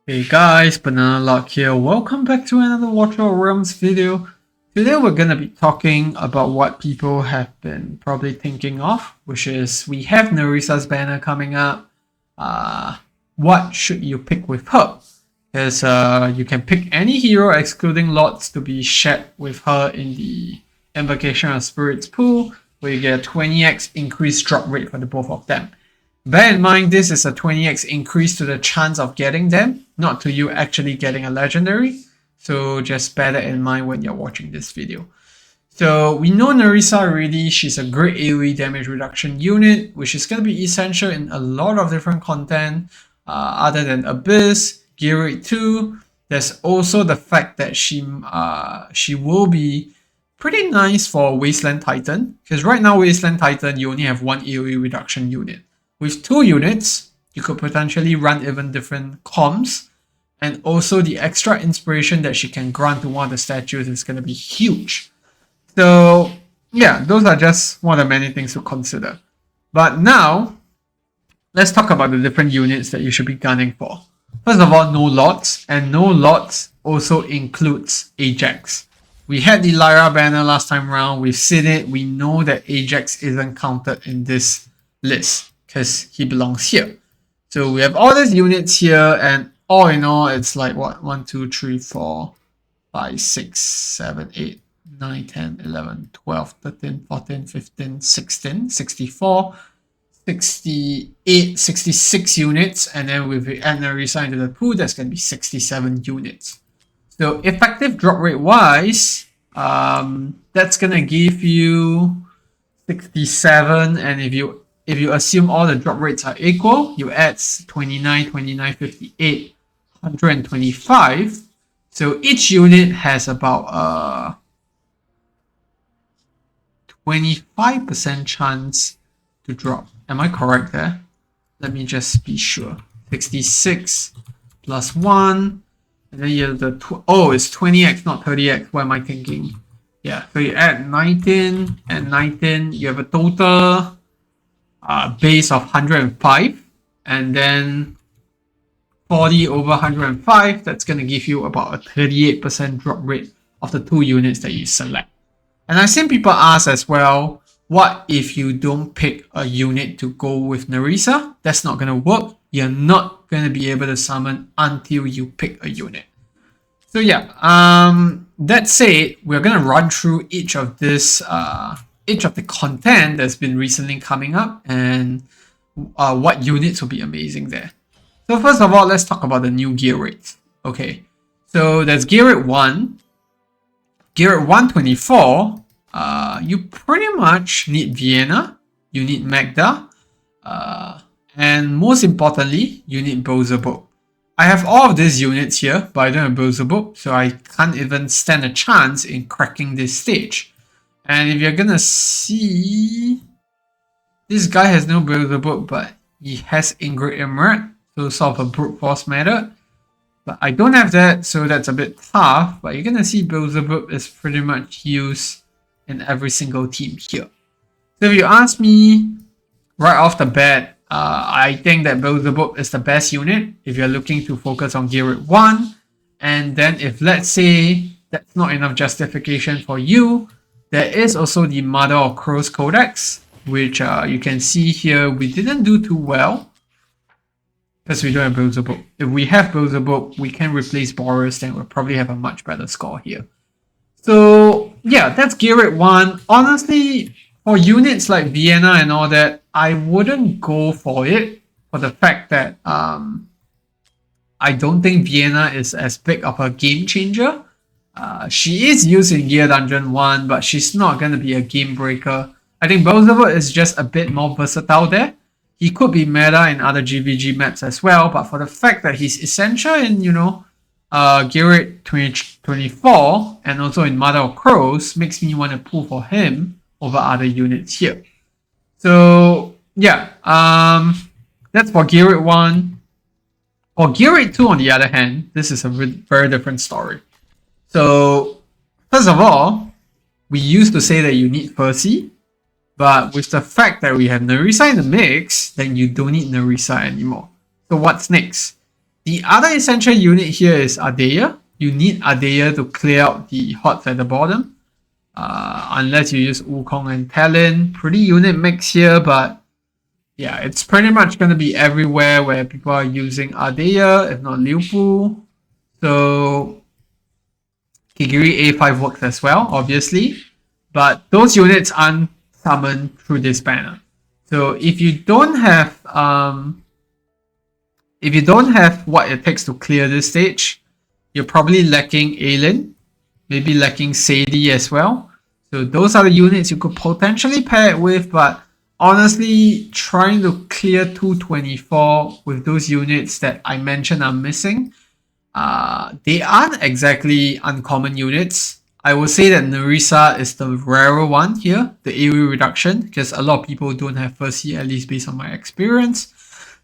Hey guys, Banana Lock here. Welcome back to another Water of Realms video. Today we're gonna be talking about what people have been probably thinking of, which is we have Nerissa's banner coming up. What should you pick with her? Because you can pick any hero excluding Lords to be shared with her in the Invocation of Spirits pool, where you get a 20x increased drop rate for the both of them. Bear in mind, this is a 20x increase to the chance of getting them, not to you actually getting a legendary. So just bear that in mind when you're watching this video. So we know Nerissa already, she's a great AoE damage reduction unit, which is going to be essential in a lot of different content, other than Abyss, Gear Rate 2. There's also the fact that she will be pretty nice for Wasteland Titan, because right now Wasteland Titan, you only have one AoE reduction unit. With 2 units, you could potentially run even different comms, and also the extra inspiration that she can grant to one of the statues is going to be huge. So yeah, those are just one of the many things to consider. But now, let's talk about the different units that you should be gunning for. First of all, no Lords, and no Lords also includes Ajax. We had the Lyra banner last time around, we've seen it, we know that Ajax isn't counted in this list, because he belongs here. So we have all these units here, and all in all, it's like what? 1, 2, 3, 4, 5, 6, 7, 8, 9, 10, 11, 12, 13, 14, 15, 16, 64, 68, 66 units, and then with the Nerissa into the pool, that's going to be 67 units. So effective drop rate wise, that's going to give you 67, and if you assume all the drop rates are equal, you add 29, 29, 58, 125. So each unit has about a 25% chance to drop. Am I correct there? Let me just be sure. 66 plus 1. And then you have the... it's 20x, not 30x. What am I thinking? Yeah, so you add 19 and 19. You have a total... base of 105, and then 40 over 105, that's going to give you about a 38% drop rate of the 2 units that you select. And I've seen people ask as well, what if you don't pick a unit to go with Nerissa? That's not going to work. You're not going to be able to summon until you pick a unit. So yeah, that said, we're going to run through each of this each of the content that's been recently coming up, and what units will be amazing there. So first of all, let's talk about the new gear rates. Okay, so there's gear rate 1. Gear rate 124, you pretty much need Vienna, you need Magda, and most importantly, you need Beelzebub. I have all of these units here, but I don't have Beelzebub, so I can't even stand a chance in cracking this stage. And if you're gonna see, this guy has no Beelzebub, but he has Ingrid Emerald, so sort of a brute force method. But I don't have that, so that's a bit tough. But you're gonna see Beelzebub is pretty much used in every single team here. So if you ask me right off the bat, I think that Beelzebub is the best unit if you're looking to focus on Gear Rate 1. And then if let's say that's not enough justification for you, there is also the Mother of Crows Codex, which you can see here we didn't do too well because we don't have Beelzebub. If we have Beelzebub, we can replace Boris, then we'll probably have a much better score here. So yeah, that's Gear Rate 1. Honestly, for units like Vienna and all that, I wouldn't go for it for the fact that I don't think Vienna is as big of a game changer. She is used in Gear Dungeon 1, but she's not going to be a game breaker. I think Beelzebub is just a bit more versatile there. He could be meta in other GVG maps as well, but for the fact that he's essential in, Gear Rate 24 and also in Mother of Crows, makes me want to pull for him over other units here. So yeah, that's for Gear Rate 1. For Gear Rate 2, on the other hand, this is a very different story. So, first of all, we used to say that you need Percy, but with the fact that we have Nerissa in the mix, then you don't need Nerissa anymore. So what's next? The other essential unit here is Ardea. You need Ardea to clear out the hots at the bottom. Unless you use Wukong and Talon. Pretty unit mix here, but yeah, it's pretty much going to be everywhere where people are using Ardea, if not Liu Bu. So Kigiri A5 works as well, obviously. But those units aren't summoned through this banner. So if you don't have what it takes to clear this stage, you're probably lacking Aelin, maybe lacking Sadie as well. So those are the units you could potentially pair it with, but honestly, trying to clear 224 with those units that I mentioned are missing, they aren't exactly uncommon units. I would say that Nerissa is the rarer one here, the AoE reduction, because a lot of people don't have Percy, at least based on my experience.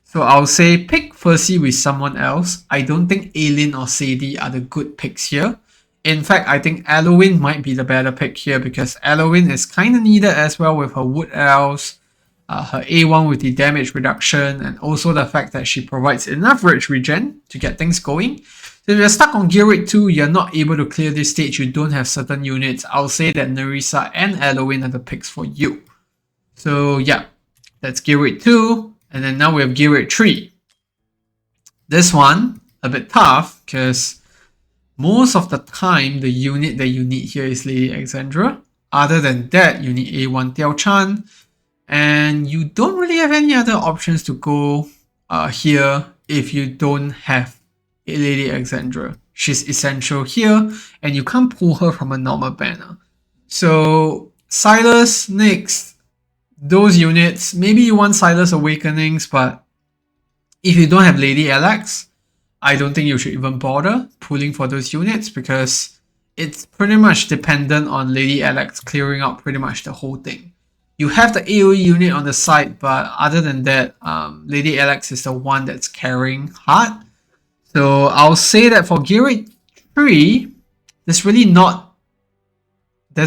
So I'll say pick Percy with someone else. I don't think Aelin or Sadie are the good picks here. In fact, I think Elowen might be the better pick here because Elowen is kind of needed as well with her Wood Elves, her A1 with the damage reduction, and also the fact that she provides enough rage regen to get things going. So if you're stuck on Gear Rate 2, you're not able to clear this stage, you don't have certain units, I'll say that Nerissa and Elowen are the picks for you. So yeah, that's Gear Rate 2, and then now we have Gear Rate 3. This one, a bit tough, because most of the time, the unit that you need here is Lady Alexandra. Other than that, you need A1 Tiao Chan, and you don't really have any other options to go here if you don't have Lady Alexandra. She's essential here, and you can't pull her from a normal banner. So Silas, Nyx, those units, maybe you want Silas Awakenings, but if you don't have Lady Alex, I don't think you should even bother pulling for those units because it's pretty much dependent on Lady Alex clearing out pretty much the whole thing. You have the AoE unit on the side, but other than that, Lady Alex is the one that's carrying hard. So I'll say that for Gear Rate 3, there's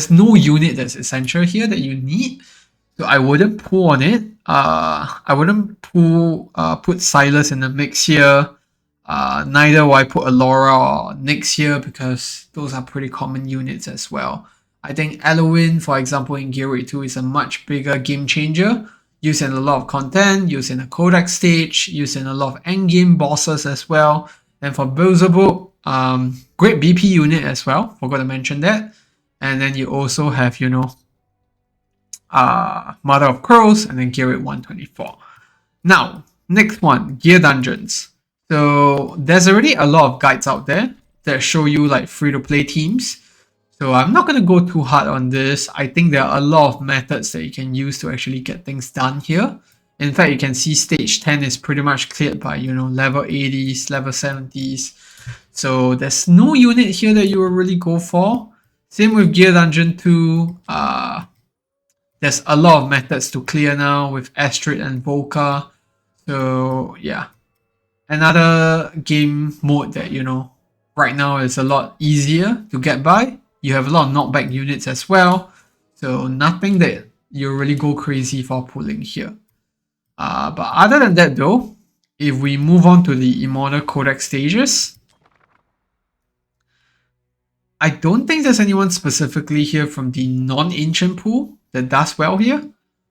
no unit that's essential here that you need. So I wouldn't pull on it. I wouldn't put Silas in the mix here. Neither will I put Alora or Nyx here because those are pretty common units as well. I think Elowen, for example, in Gear Rate 2 is a much bigger game changer. Used in a lot of content, used in a Codex stage, used in a lot of endgame bosses as well. And for Beelzebub, great BP unit as well. Forgot to mention that. And then you also have, Mother of Crows and then Gear Rate 124. Now, next one, Gear Dungeons. So there's already a lot of guides out there that show you like free-to-play teams. So I'm not going to go too hard on this. I think there are a lot of methods that you can use to actually get things done here. In fact, you can see stage 10 is pretty much cleared by, level 80s, level 70s. So there's no unit here that you will really go for. Same with Gear Dungeon 2. There's a lot of methods to clear now with Astrid and Volca. So yeah. Another game mode that, right now is a lot easier to get by. You have a lot of knockback units as well. So nothing that you really go crazy for pulling here. But other than that though, if we move on to the Immortal Codex stages, I don't think there's anyone specifically here from the non-ancient pool that does well here.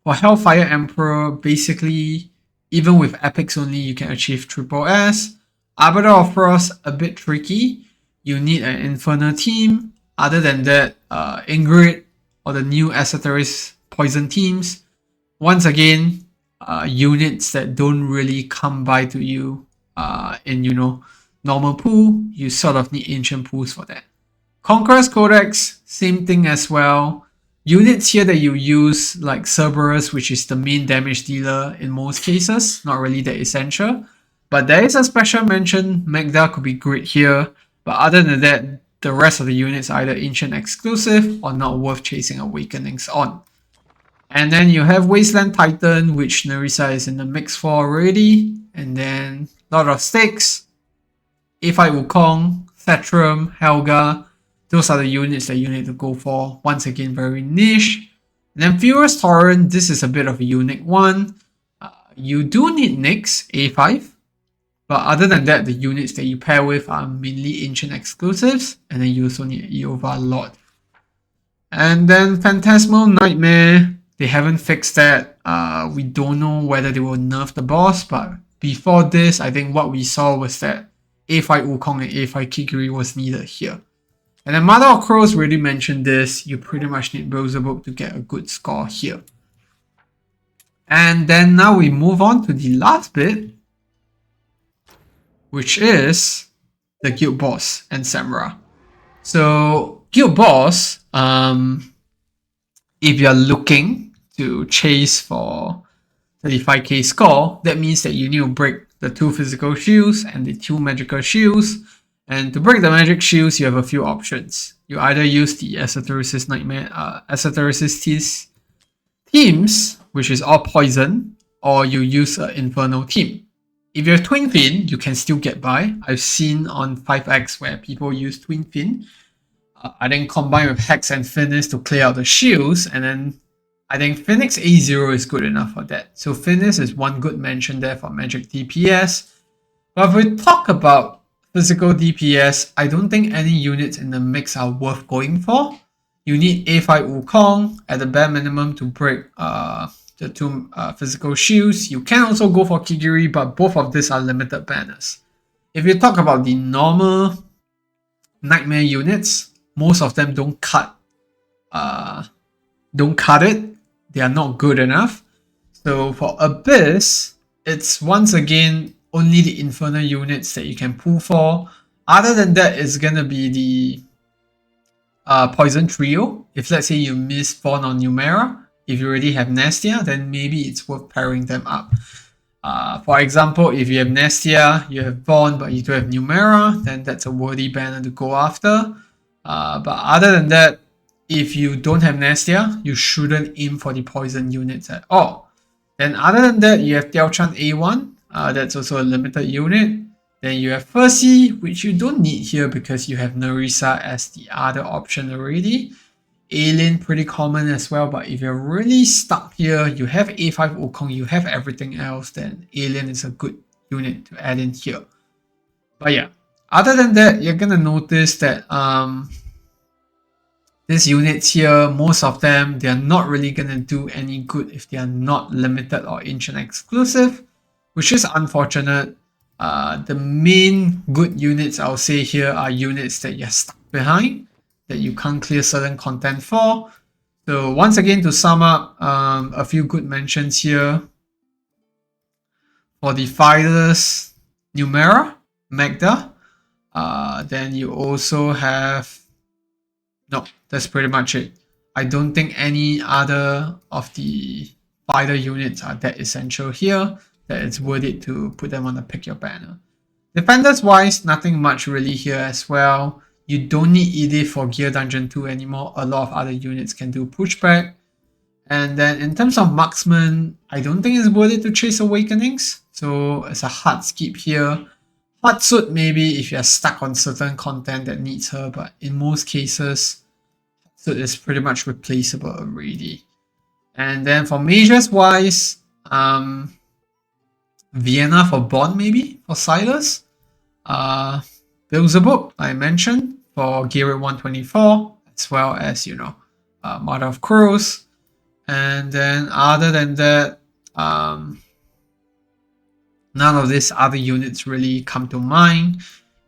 For Hellfire Emperor, basically, even with epics only, you can achieve triple S. Arbiter of Frost, a bit tricky. You need an Infernal team. Other than that, Ingrid or the new Esoteris Poison teams. Once again, units that don't really come by to you in, normal pool. You sort of need ancient pools for that. Conqueror's Codex, same thing as well. Units here that you use, like Cerberus, which is the main damage dealer in most cases, not really that essential. But there is a special mention, Magda could be great here. But other than that, the rest of the units are either Ancient exclusive or not worth chasing Awakenings on. And then you have Wasteland Titan, which Nerissa is in the mix for already. And then Lord of Styx, A5 Wukong, Thatram, Helga. Those are the units that you need to go for. Once again, very niche. And then Furious Torrent, this is a bit of a unique one. You do need Nyx, A5. But other than that, the units that you pair with are mainly ancient exclusives, and then you also need Eova Lord. And then Phantasmal Nightmare, they haven't fixed that. We don't know whether they will nerf the boss, but before this, I think what we saw was that A5 Wukong and A5 Kigiri was needed here. And then Mother of Crows already mentioned this, you pretty much need Beelzebub to get a good score here. And then now we move on to the last bit, which is the Guild Boss and Samra. So Guild Boss, if you're looking to chase for 35k score, that means that you need to break the 2 physical shields and the 2 magical shields. And to break the magic shields, you have a few options. You either use the Esotericist Nightmare, Esotericist teams, which is all poison, or you use an Infernal team. If you have Twin Fin, you can still get by. I've seen on 5x where people use Twin Fin. I then combine with Hex and Finis to clear out the shields, and then I think Phoenix A0 is good enough for that. So Finis is one good mention there for magic DPS. But if we talk about physical DPS, I don't think any units in the mix are worth going for. You need A5 Wukong at the bare minimum to break the 2 physical shields. You can also go for Kigiri, but both of these are limited banners. If you talk about the normal Nightmare units, most of them don't cut it. They are not good enough. So for Abyss, it's once again only the Infernal units that you can pull for. Other than that, it's gonna be the Poison Trio. If let's say you miss Fawn or Numera, if you already have Nestia, then maybe it's worth pairing them up. For example, if you have Nestia, you have Fawn, but you don't have Numera, then that's a worthy banner to go after. But other than that, if you don't have Nestia, you shouldn't aim for the poison units at all. Then other than that, you have Diao-chan A1. That's also a limited unit. Then you have Percy, which you don't need here because you have Nerissa as the other option already. Alien, pretty common as well, but if you're really stuck here, you have A5 Wukong, you have everything else, then Alien is a good unit to add in here. But yeah, other than that, you're gonna notice that these units here, most of them, they're not really gonna do any good if they are not limited or ancient exclusive, which is unfortunate. The main good units I'll say here are units that you're stuck behind, that you can't clear certain content for. So once again, to sum up, a few good mentions here. For the fighters, Numera, Magda. Then you also have... No, that's pretty much it. I don't think any other of the fighter units are that essential here that it's worth it to put them on the pick your banner. Defenders wise, nothing much really here as well. You don't need Edith for Gear Dungeon 2 anymore. A lot of other units can do pushback. And then in terms of marksman, I don't think it's worth it to chase Awakenings. So it's a hard skip here. Hard suit maybe if you're stuck on certain content that needs her, but in most cases, suit is pretty much replaceable already. And then for mages wise, Vienna for Bond maybe, for Silas. Beelzebub, I mentioned, for Gear 124, as well as, you know, Mother of Crows. And then other than that, none of these other units really come to mind.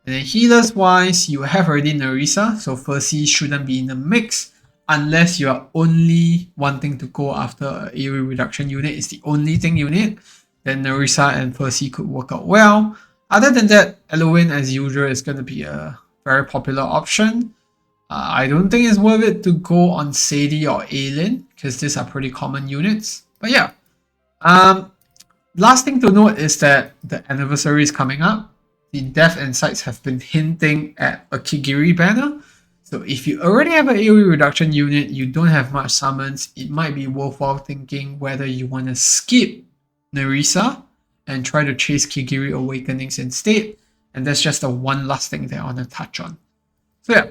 And then healers wise, you have already Nerissa, so Percy shouldn't be in the mix unless you are only wanting to go after an AoE reduction unit. It's the only thing you need. Then Nerissa and Percy could work out well. Other than that, Eloin as usual is going to be a very popular option. I don't think it's worth it to go on Sadie or Aelin because these are pretty common units. But yeah, last thing to note is that the anniversary is coming up. The Death Insights have been hinting at a Kigiri banner. So if you already have an AoE reduction unit, you don't have much summons, it might be worthwhile thinking whether you want to skip Nerissa and try to chase Kigiri Awakenings instead. And that's just the one last thing that I want to touch on. So yeah,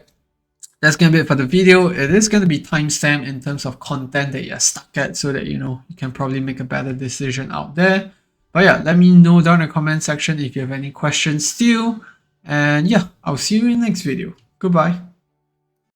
that's going to be it for the video. It is going to be timestamped in terms of content that you're stuck at so that, you know, you can probably make a better decision out there. But yeah, let me know down in the comment section if you have any questions still. And yeah, I'll see you in the next video. Goodbye.